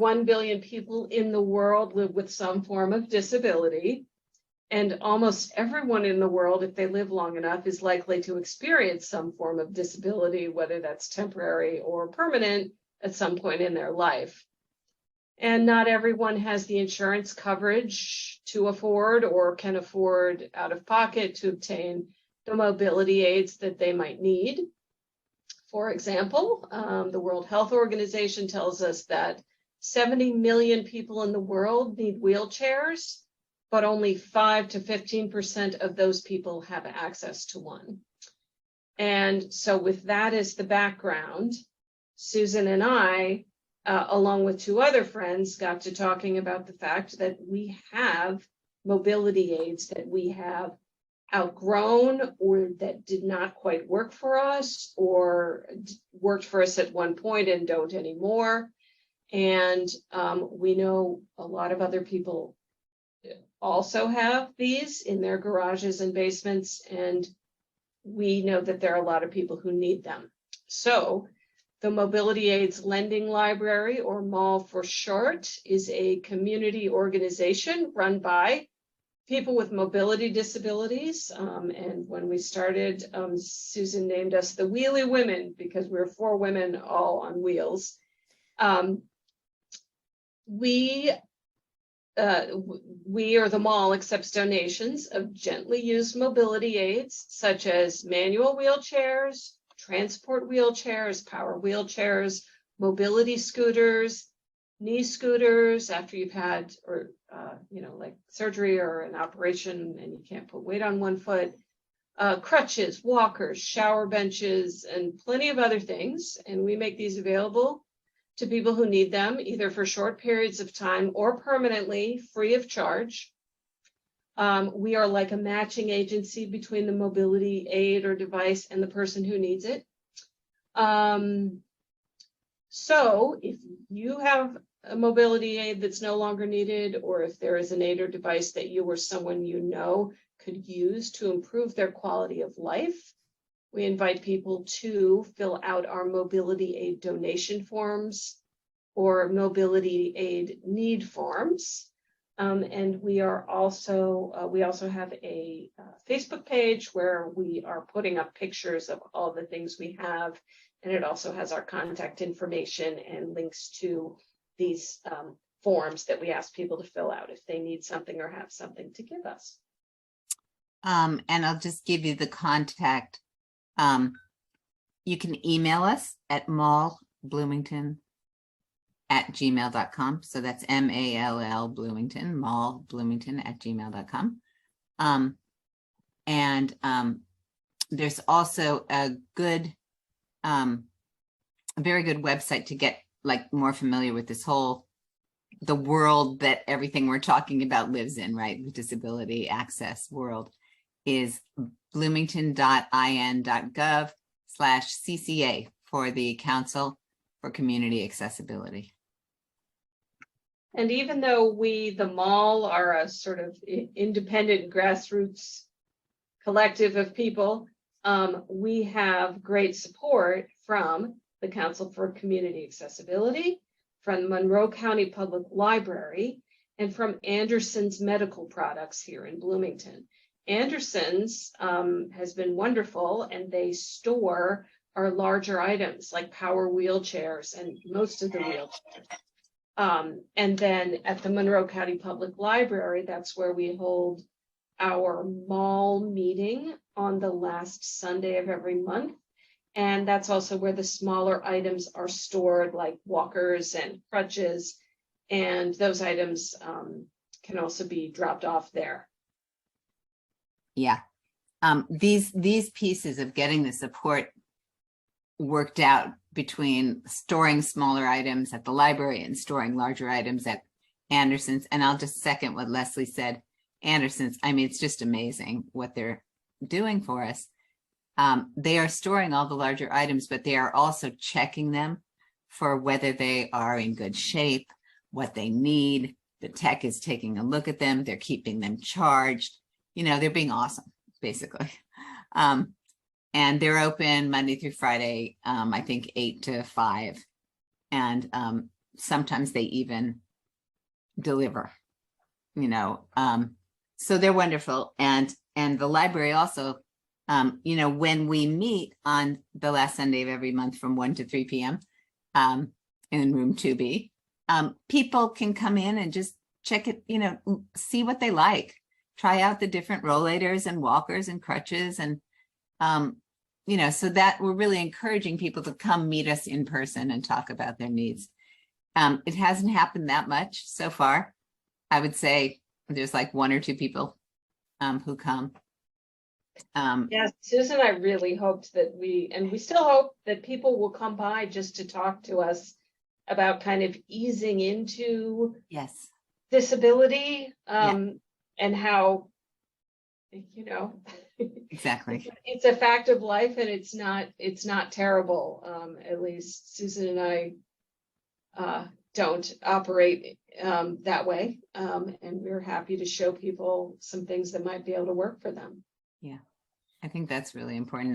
1 billion people in the world live with some form of disability. And almost everyone in the world, if they live long enough, is likely to experience some form of disability, whether that's temporary or permanent, at some point in their life. And not everyone has the insurance coverage to afford or can afford out of pocket to obtain the mobility aids that they might need. For example, the World Health Organization tells us that 70 million people in the world need wheelchairs, but only 5 to 15% of those people have access to one. And so with that as the background, Susan and I, along with 2 other friends, got to talking about the fact that we have mobility aids that we have outgrown or that did not quite work for us or worked for us at one point and don't anymore. And we know a lot of other people also have these in their garages and basements, and we know that there are a lot of people who need them. So the Mobility Aids Lending Library, or MAL for short, is a community organization run by people with mobility disabilities. And when we started, Susan named us the Wheelie Women because we're 4 women all on wheels. We or the mall accepts donations of gently used mobility aids, such as manual wheelchairs, transport wheelchairs, power wheelchairs, mobility scooters, knee scooters after you've had, or like surgery or an operation and you can't put weight on one foot, crutches, walkers, shower benches, and plenty of other things. And we make these available to people who need them, either for short periods of time or permanently, free of charge. We are like a matching agency between the mobility aid or device and the person who needs it. So if you have a mobility aid that's no longer needed, or if there is an aid or device that you or someone you know could use to improve their quality of life, we invite people to fill out our mobility aid donation forms or mobility aid need forms. And we also have a Facebook page where we are putting up pictures of all the things we have. And it also has our contact information and links to these forms that we ask people to fill out if they need something or have something to give us. And I'll just give you the contact. You can email us at mallbloomington@gmail.com. So that's MALL Bloomington, mallbloomington@gmail.com. And there's also a very good website to get like more familiar with this the world that everything we're talking about lives in, right? The disability access world is bloomington.in.gov/CCA for the Council for Community Accessibility. And even though we, the mall, are a sort of independent grassroots collective of people, we have great support from the Council for Community Accessibility, from the Monroe County Public Library, and from Anderson's Medical Products here in Bloomington. Anderson's has been wonderful, and they store our larger items like power wheelchairs and most of the wheelchairs. And then at the Monroe County Public Library, that's where we hold our mall meeting on the last Sunday of every month. And that's also where the smaller items are stored, like walkers and crutches. And those items can also be dropped off there. Yeah. These pieces of getting the support worked out between storing smaller items at the library and storing larger items at Anderson's. And I'll just second what Leslie said. Anderson's, I mean, it's just amazing what they're doing for us. They are storing all the larger items, but they are also checking them for whether they are in good shape, what they need. The tech is taking a look at them. They're keeping them charged. You know, they're being awesome, basically. And they're open Monday through Friday, I think 8 to 5. And sometimes they even deliver, so they're wonderful. And the library also, when we meet on the last Sunday of every month from 1 to 3 p.m. In room 2B, people can come in and just check it, see what they like, try out the different rollators and walkers and crutches. And, so that we're really encouraging people to come meet us in person and talk about their needs. It hasn't happened that much so far. I would say there's like 1 or 2 people who come. Yes, Susan, I really hoped that we still hope that people will come by just to talk to us about kind of easing into Yes, disability, and how, exactly. it's a fact of life, and it's not terrible. At least Susan and I don't operate that way, and we're happy to show people some things that might be able to work for them. Yeah, I think that's really important.